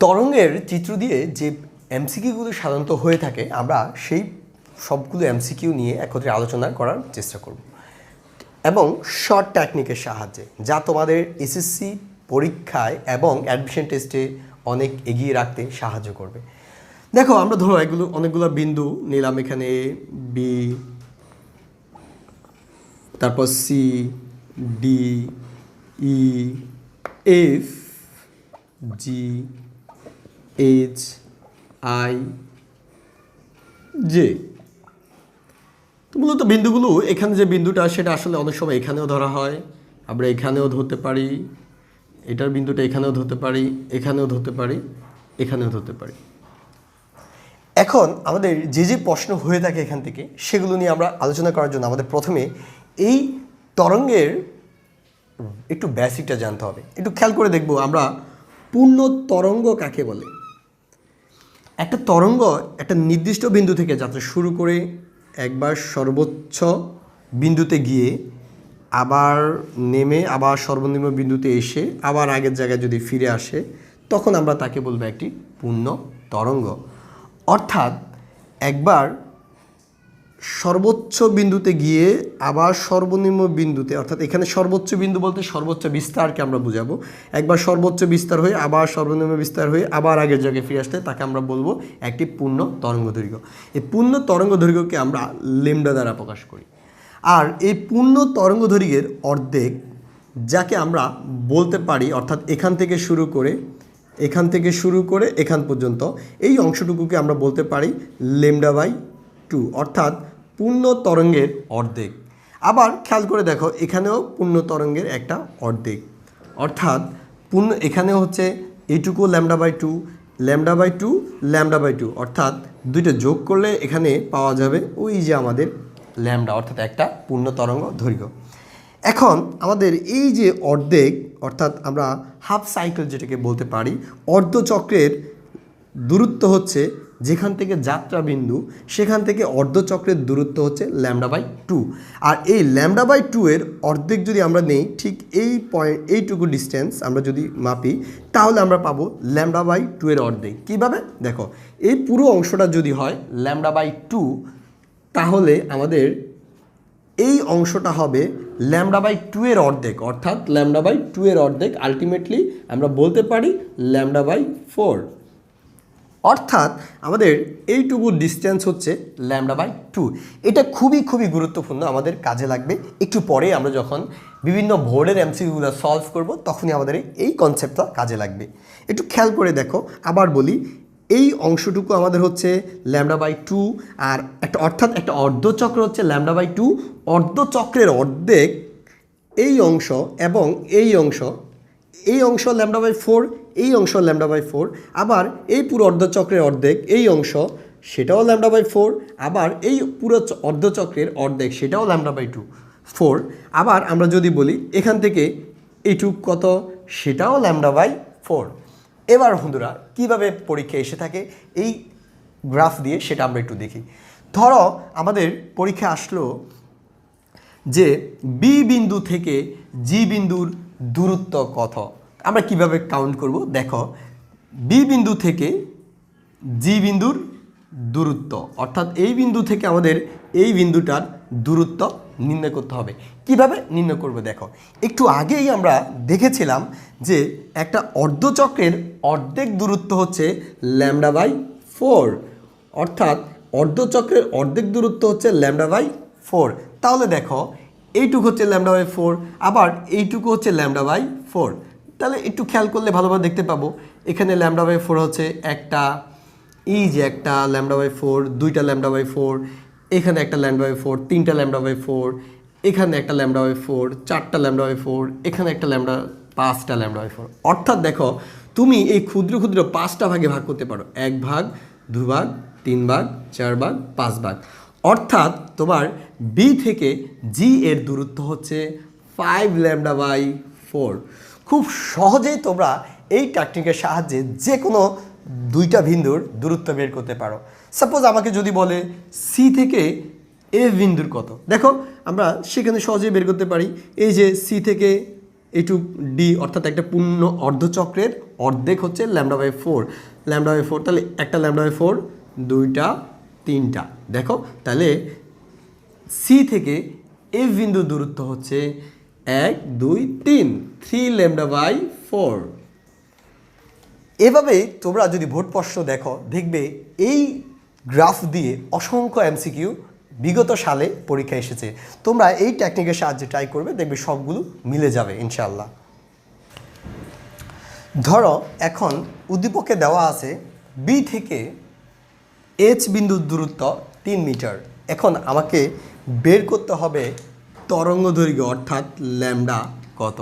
তরঙ্গের চিত্র দিয়ে যে এমসিকিউগুলো সাধারণত হয়ে থাকে আমরা সেই সবগুলো এমসিকিউ নিয়ে একত্রে আলোচনা করার চেষ্টা করব এবং শর্ট টেকনিকের সাহায্যে যা তোমাদের এসএসসি পরীক্ষায় এবং অ্যাডমিশন টেস্টে অনেক এগিয়ে রাখতে সাহায্য করবে। দেখো আমরা ধরো এগুলো অনেকগুলো বিন্দু নিলাম, এখানে বি, তারপর C, D, E, F, G, H, I, J. তো মূলত বিন্দুগুলো এখানে যে বিন্দুটা সেটা আসলে অনেক সময় এখানেও ধরা হয়, আমরা এখানেও ধরতে পারি, এটার বিন্দুটা এখানেও ধরতে পারি, এখানেও ধরতে পারি, এখানেও ধরতে পারি। এখন আমাদের যে যে প্রশ্ন হয়ে থাকে এখান থেকে সেগুলো নিয়ে আমরা আলোচনা করার জন্য আমাদের প্রথমে এই তরঙ্গের একটু বেসিকটা জানতে হবে। একটু খেয়াল করে দেখব আমরা পূর্ণ তরঙ্গ কাকে বলে। একটা তরঙ্গ একটা নির্দিষ্ট বিন্দু থেকে যাত্রা শুরু করে একবার সর্বোচ্চ বিন্দুতে গিয়ে আবার নেমে আবার সর্বনিম্ন বিন্দুতে এসে আবার আগের জায়গায় যদি ফিরে আসে তখন আমরা তাকে বলবো একটি পূর্ণ তরঙ্গ। অর্থাৎ একবার সর্বোচ্চ বিন্দুতে গিয়ে আবার সর্বনিম্ন বিন্দুতে, অর্থাৎ এখানে সর্বোচ্চ বিন্দু বলতে সর্বোচ্চ বিস্তারকে আমরা বুঝাবো। একবার সর্বোচ্চ বিস্তার হয়ে আবার সর্বনিম্ন বিস্তার হয়ে আবার আগের জায়গায় ফিরে আসতে তাকে আমরা বলবো একটি পূর্ণ তরঙ্গ দৈর্ঘ্য। এই পূর্ণ তরঙ্গ দৈর্ঘ্যকে আমরা ল্যামডা দ্বারা প্রকাশ করি। আর এই পূর্ণ তরঙ্গ দৈর্ঘ্যের অর্ধেক যাকে আমরা বলতে পারি, অর্থাৎ এখান থেকে শুরু করে এখান পর্যন্ত এই অংশটুকুকে আমরা বলতে পারি λ/2, অর্থাৎ পূর্ণ তরঙ্গের অর্ধেক। আবার খেয়াল করে দেখো এখানেও পূর্ণ তরঙ্গের একটা অর্ধেক, অর্থাৎ এখানেও হচ্ছে এইটুকু λ/2, λ/2, অর্থাৎ দুইটা যোগ করলে এখানে পাওয়া যাবে ওই যে আমাদের ল্যামডা, অর্থাৎ একটা পূর্ণ তরঙ্গ দৈর্ঘ্য। এখন আমাদের এই যে অর্ধেক, অর্থাৎ আমরা হাফ সাইকেল যেটাকে বলতে পারি, অর্ধচক্রের দূরত্ব হচ্ছে যেখান থেকে যাত্রা বিন্দু সেখান থেকে অর্ধচক্রের দূরত্ব হচ্ছে λ/2। আর এই λ/2 এর অর্ধেক যদি আমরা নেই, ঠিক এই এইটুকু ডিস্টেন্স আমরা যদি মাপি তাহলে আমরা পাবো λ/2 এর অর্ধেক। কীভাবে দেখো, এই পুরো অংশটা যদি হয় λ/2 তাহলে আমাদের এই অংশটা হবে λ/2 এর অর্ধেক, অর্থাৎ λ/2 এর অর্ধেক আলটিমেটলি আমরা বলতে পারি λ/4। অর্থাৎ আমাদের এইটুকু ডিস্টেন্স হচ্ছে λ/2। এটা খুবই গুরুত্বপূর্ণ, আমাদের কাজে লাগবে একটু পরে আমরা যখন বিভিন্ন বোর্ডের এমসিকিউগুলো সলভ করব তখনই আমাদের এই কনসেপ্টটা কাজে লাগবে। একটু খেয়াল করে দেখো, আবার বলি, এই অংশটুকু আমাদের হচ্ছে λ/2 আর অর্থাৎ একটা অর্ধচক্র হচ্ছে λ/2, অর্ধচক্রের অর্ধেক এই অংশ এবং এই অংশ λ/4, এই অংশ λ/4, আবার এই পুরো অর্ধচক্রের অর্ধেক এই অংশ সেটাও λ/4, আবার এই পুরো অর্ধচক্রের অর্ধেক সেটাও λ/2, 4। আবার আমরা যদি বলি এখান থেকে এইটুক কত সেটাও λ/4। এবার বন্ধুরা কীভাবে পরীক্ষা এসে থাকে এই গ্রাফ দিয়ে সেটা আমরা একটু দেখি। ধরো আমাদের পরীক্ষা আসলো যে বি বিন্দু থেকে জি বিন্দুর দূরত্ব কত, আমরা কিভাবে কাউন্ট করব। দেখো বি বিন্দু থেকে জি বিন্দুর দূরত্ব, অর্থাৎ এই বিন্দু থেকে আমাদের এই বিন্দুটার দূরত্ব নির্ণয় করতে হবে। কিভাবে নির্ণয় করব দেখো, একটু আগেই আমরা দেখেছিলাম যে একটা অর্ধচক্রের অর্ধেক দূরত্ব হচ্ছে λ/4, অর্থাৎ অর্ধচক্রের অর্ধেক দূরত্ব হচ্ছে λ/4। তাহলে দেখো এইটুকু হচ্ছে λ/4, আবার এইটুকু হচ্ছে λ/4। তাহলে একটু খেয়াল করলে ভালোভাবে দেখতে পাবো এখানে λ/4 হচ্ছে একটা, এই যে একটা λ/4, দুইটা λ/4, এখানে একটা λ/4, তিনটা λ/4, এখানে একটা λ/4, চারটা λ/4, এখানে একটা পাঁচটা λ/4। অর্থাৎ দেখো তুমি এই ক্ষুদ্র ক্ষুদ্র 5টা ভাগে ভাগ করতে পারো, 1 ভাগ, 2 ভাগ, 3 ভাগ, 4 ভাগ, 5 ভাগ। অর্থাৎ তোমার বি থেকে জি এর দূরত্ব হচ্ছে 5 λ/4। খুব সহজেই তোমরা এই টেকনিকের সাহায্যে যে কোনো দুইটা বিন্দুর দূরত্ব বের করতে পারো। সাপোজ আমাকে যদি বলে সি থেকে এ বিন্দুর কত, দেখো আমরা সেখানে সহজেই বের করতে পারি। এই যে সি থেকে এইটুক ডি অর্থাৎ একটা পূর্ণ অর্ধচক্রের অর্ধেক হচ্ছে λ/4 λ/4 তাহলে একটা λ/4 দুইটা তিনটা দেখো তাহলে সি থেকে এফ বিন্দু দূরত্ব হচ্ছে 1 2 3 3 λ/4। এভাবে তোমরা যদি ভোট প্রশ্ন দেখো দেখবে এই গ্রাফ দিয়ে অসংখ্য এমসিকিউ বিগত সালে পরীক্ষায় এসেছে। তোমরা এই টেকনিকের সাহায্যে ট্রাই করবে, দেখবে সবগুলো মিলে যাবে ইনশাআল্লাহ। ধরো এখন উদ্দীপকে দেওয়া আছে বি থেকে এইচ বিন্দুর দূরত্ব 3 মিটার। এখন আমাকে বের করতে হবে তরঙ্গ দৈর্ঘ্য অর্থাৎ ল্যামডা কত।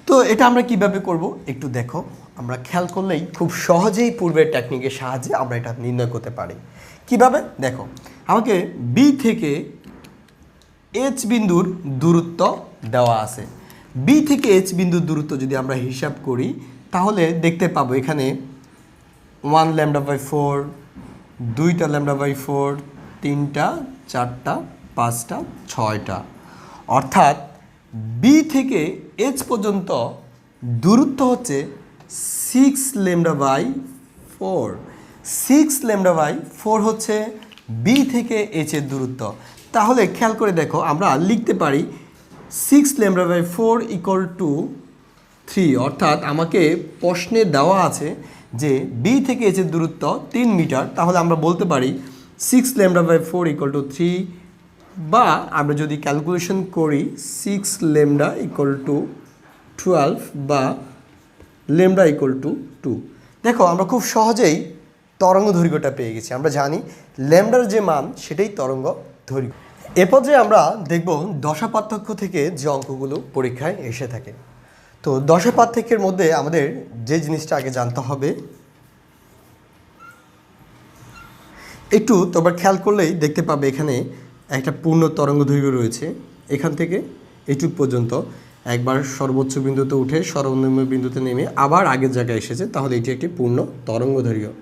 তো এটা আমরা কিভাবে করব একটু দেখো, আমরা খেয়াল করলেই খুব সহজেই পূর্বের টেকনিকের সাহায্যে আমরা এটা নির্ণয় করতে পারি। কিভাবে দেখো, আমাকে বি থেকে এইচ বিন্দুর দূরত্ব দেওয়া আছে। বি থেকে এইচ বিন্দুর দূরত্ব যদি আমরা হিসাব করি তাহলে দেখতে পাবো এখানে 1 λ/4, 2টা λ/4, 3টা 4টা 5টা 6টা, অর্থাৎ বি থেকে এইচ পর্যন্ত দূরত্ব হচ্ছে 6 λ/4। 6 λ/4 হচ্ছে বি থেকে এইচ এর দূরত্ব। তাহলে খেয়াল করে দেখো আমরা লিখতে পারি 6 λ/4 = 3, অর্থাৎ আমাকে প্রশ্নে দেওয়া আছে যে বি থেকে এইচ এর দূরত্ব 3 মিটার। তাহলে আমরা বলতে পারি 6 λ/4 = 3, বা আমরা যদি ক্যালকুলেশন করি 6 λ = 12 বা λ = 2। দেখো আমরা খুব সহজেই তরঙ্গ দৈর্ঘ্যটা পেয়ে গেছি। আমরা জানি ল্যামডার যে মান সেটাই তরঙ্গ দৈর্ঘ্য। এরপর যে আমরা দেখব দশা পার্থক্য থেকে যে অঙ্কগুলো পরীক্ষায় এসে থাকে। তো দশা পার্থক্যের মধ্যে আমাদের যে জিনিসটা আগে জানতে হবে, একটু তোমরা খেয়াল করলেই দেখতে পাবে এখানে একটা পূর্ণ তরঙ্গ দৈর্ঘ্য রয়েছে। এখান থেকে এইটুক পর্যন্ত একবার সর্বোচ্চ বিন্দুতে উঠে সর্বনিম্ন বিন্দুতে নেমে আবার আগের জায়গায় এসেছে, তাহলে এটি একটি পূর্ণ তরঙ্গ দৈর্ঘ্য।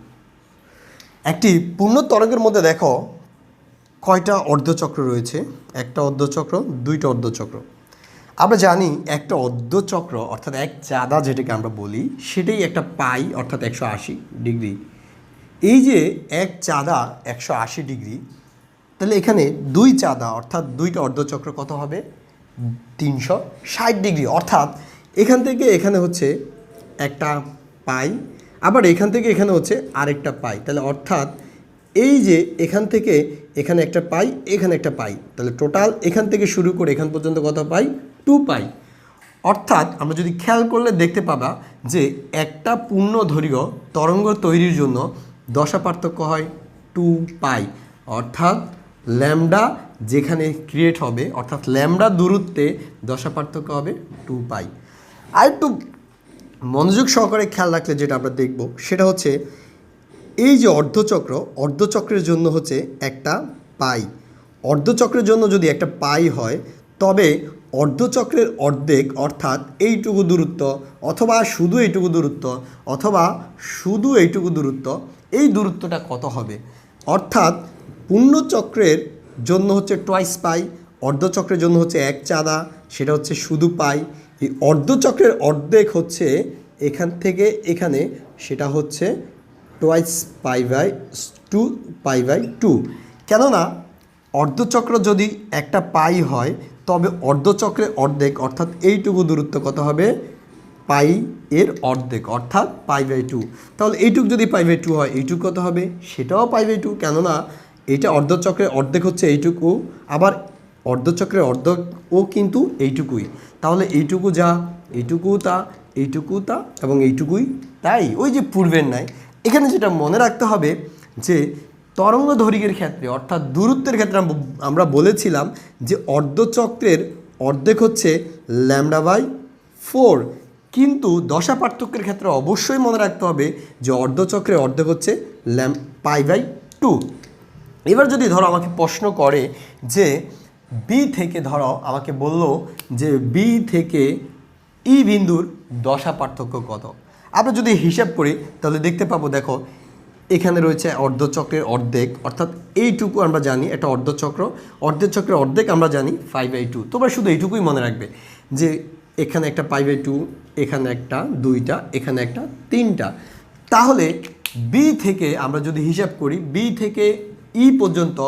একটি পূর্ণ তরঙ্গের মধ্যে দেখো কয়টা অর্ধচক্র রয়েছে, একটা অর্ধচক্র, দুইটা অর্ধচক্র। আমরা জানি একটা অর্ধচক্র অর্থাৎ এক চাঁদা যেটাকে আমরা বলি সেটাই একটা পাই অর্থাৎ 180 ডিগ্রি। এই যে এক চাঁদা 180 ডিগ্রি, তাহলে এখানে দুই চাঁদা অর্থাৎ দুইটা অর্ধচক্র কত হবে 360 ডিগ্রি। অর্থাৎ এখান থেকে এখানে হচ্ছে একটা পাই, আবার এখান থেকে এখানে হচ্ছে আরেকটা পাই। তাহলে অর্থাৎ এই যে এখান থেকে এখানে একটা পাই, এখানে একটা পাই, তাহলে টোটাল এখান থেকে শুরু করে এখান পর্যন্ত কত পাই 2 পাই। অর্থাৎ আমরা যদি খেয়াল করলে দেখতে পাবা যে একটা পূর্ণ দৈর্ঘ্য তরঙ্গ তৈরির জন্য দশা পার্থক্য হয় 2 পাই। অর্থাৎ ল্যামডা যেখানে ক্রিয়েট হবে অর্থাৎ ল্যামডা দূরত্বে দশা পার্থক্য হবে 2 পাই। আর একটু মনোযোগ সহকারে খেয়াল রাখলে যেটা আমরা দেখব সেটা হচ্ছে এই যে অর্ধচক্র, অর্ধচক্রের জন্য হচ্ছে একটা পাই। অর্ধচক্রের জন্য যদি একটা পাই হয় তবে অর্ধচক্রের অর্ধেক অর্থাৎ এইটুকু দূরত্ব অথবা শুধু এইটুকু দূরত্ব অথবা শুধু এইটুকু দূরত্ব, এই দূরত্বটা কত হবে। অর্থাৎ পূর্ণচক্রের জন্য হচ্ছে টোয়াইস পাই, অর্ধচক্রের জন্য হচ্ছে এক চাঁদা, সেটা হচ্ছে শুধু পাই। এই অর্ধচক্রের অর্ধেক হচ্ছে এখান থেকে এখানে, সেটা হচ্ছে টোয়াইস π/2 π/2। কেননা অর্ধচক্র যদি একটা পাই হয় তবে অর্ধচক্রের অর্ধেক অর্থাৎ এইটুকু দূরত্ব কত হবে পাই এর অর্ধেক অর্থাৎ π/2। তাহলে এইটুকু যদি π/2 হয় এইটুকু কত হবে সেটাও π/2, কেননা এইটা অর্ধচক্রের অর্ধেক হচ্ছে এইটুকু, আবার অর্ধচক্রের অর্ধেকও কিন্তু এইটুকুই। তাহলে এইটুকু যা, এইটুকু তা, এইটুকু তা এবং এইটুকুই তাই, ওই যে পূর্বের নাই। এখানে যেটা মনে রাখতে হবে যে তরঙ্গ দৈর্ঘ্যের ক্ষেত্রে অর্থাৎ দূরত্বের ক্ষেত্রে আমরা বলেছিলাম যে অর্ধচক্রের অর্ধেক হচ্ছে λ/4, কিন্তু দশা পার্থক্যের ক্ষেত্রে অবশ্যই মনে রাখতে হবে যে অর্ধচক্রের অর্ধেক হচ্ছে π/2। এবার যদি ধরো আমাকে প্রশ্ন করে যে বি থেকে, ধরো আমাকে বলল যে বি থেকে ই বিন্দুর দশা পার্থক্য কত, আমরা যদি হিসাব করি তাহলে দেখতে পাবো দেখো এখানে রয়েছে অর্ধচক্রের অর্ধেক, অর্থাৎ এইটুকু আমরা জানি এটা অর্ধচক্র, অর্ধচক্রের অর্ধেক আমরা জানি 5/2। তোমরা শুধু এইটুকুই মনে রাখবে যে এখানে একটা 5/2, এখানে একটা 2টা, এখানে একটা 3টা। তাহলে বি থেকে আমরা যদি হিসাব করি বি থেকে ই পর্যন্ত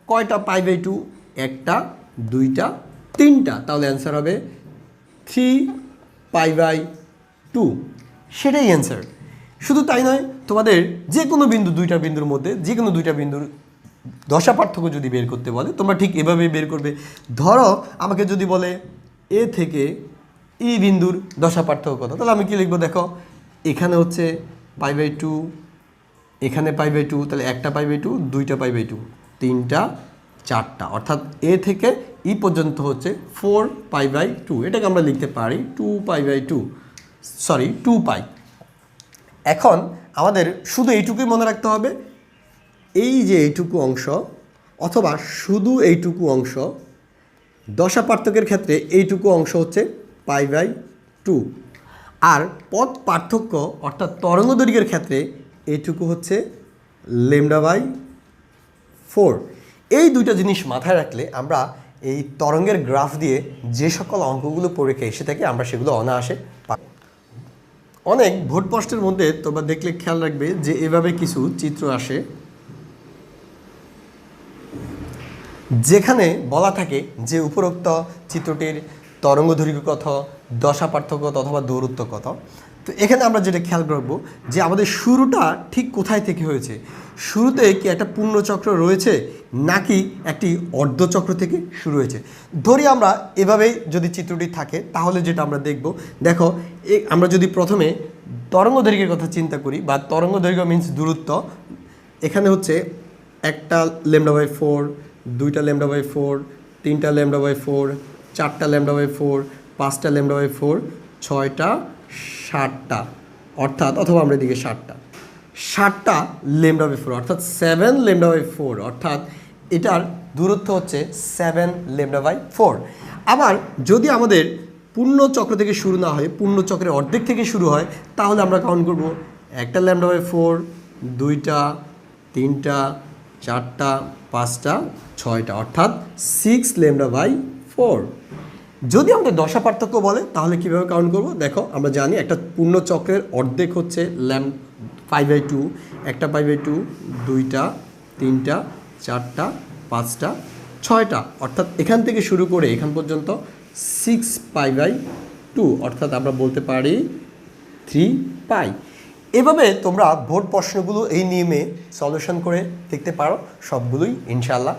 কয়টা 5/2? একটা, 2টা, 3টা। তাহলে অ্যান্সার হবে 3π/2, সেটাই অ্যান্সার। শুধু তাই নয়, তোমাদের যে কোনো বিন্দু, দুইটা বিন্দুর মধ্যে যে কোনো দুইটা বিন্দুর দশা পার্থক্য যদি বের করতে বলে তোমরা ঠিক এভাবেই বের করবে। ধরো আমাকে যদি বলে এ থেকে ই বিন্দুর দশা পার্থক্য কত, তাহলে আমি কি লিখবো? দেখো এখানে হচ্ছে π/2, এখানে π/2, তাহলে একটা π/2, 2টা π/2, 3টা, 4টা, অর্থাৎ এ থেকে ই পর্যন্ত হচ্ছে 4π/2। এটাকে আমরা লিখতে পারি 2π/2, সরি 2π। এখন আমাদের শুধু এইটুকুই মনে রাখতে হবে, এই যে এইটুকু অংশ অথবা শুধু এইটুকু অংশ, দশা পার্থক্যের ক্ষেত্রে এইটুকু অংশ হচ্ছে π/2, আর পথ পার্থক্য অর্থাৎ তরঙ্গ দৈর্ঘ্যের ক্ষেত্রে এইটুকু হচ্ছে λ/4। এই দুইটা জিনিস মাথায় রাখলে আমরা এই তরঙ্গের গ্রাফ দিয়ে যে সকল অঙ্কগুলো পরীক্ষায় এসে থাকে আমরা সেগুলো অনায়াসে পাই। অনেক ভোট প্রশ্নের মধ্যে তোমরা দেখলে খেয়াল রাখবে যে এভাবে কিছু চিত্র আসে, যেখানে বলা থাকে যে উপরোক্ত চিত্রটির তরঙ্গ দৈর্ঘ্য কত, দশা পার্থক্য কত অথবা দূরত্ব কত। তো এখানে আমরা যেটা খেয়াল রাখবো যে আমাদের শুরুটা ঠিক কোথায় থেকে হয়েছে, শুরুতে কি একটা পূর্ণচক্র রয়েছে নাকি একটি অর্ধচক্র থেকে শুরু হয়েছে। ধরি আমরা এভাবেই যদি চিত্রটি থাকে তাহলে যেটা আমরা দেখব, দেখো আমরা যদি প্রথমে তরঙ্গ দৈর্ঘ্যের কথা চিন্তা করি বা তরঙ্গ দৈর্ঘ্য মিন্স দূরত্ব, এখানে হচ্ছে একটা λ/4, 2টা λ/4, 3টা λ/4, 4টা λ/4, 5টা λ/4, 6টা, 7টা, অর্থাৎ অথবা আমরা এদিকে 7টা λ/4, অর্থাৎ 7 λ/4, অর্থাৎ এটার দূরত্ব হচ্ছে 7 λ/4। আবার যদি আমাদের পূর্ণ চক্র থেকে শুরু না হয়, পূর্ণ চক্রের অর্ধেক থেকে শুরু হয়, তাহলে আমরা কাউন্ট করব একটা λ/4, 2টা, 3টা, 4টা, 5টা, 6টা, অর্থাৎ 6 λ/4। যদি আমাদের দশা পার্থক্য বলে তাহলে কীভাবে কাউন্ট করব? দেখো আমরা জানি একটা পূর্ণ চক্রের অর্ধেক হচ্ছে π/2, একটা π/2, 2টা, 3টা, 4টা, 5টা, 6টা, অর্থাৎ এখান থেকে শুরু করে এখান পর্যন্ত 6π/2, অর্থাৎ আমরা বলতে পারি 3π। এভাবে তোমরা ভোট প্রশ্নগুলো এই নিয়মে সলিউশন করে দেখতে পারো, সবগুলোই ইনশাআল্লাহ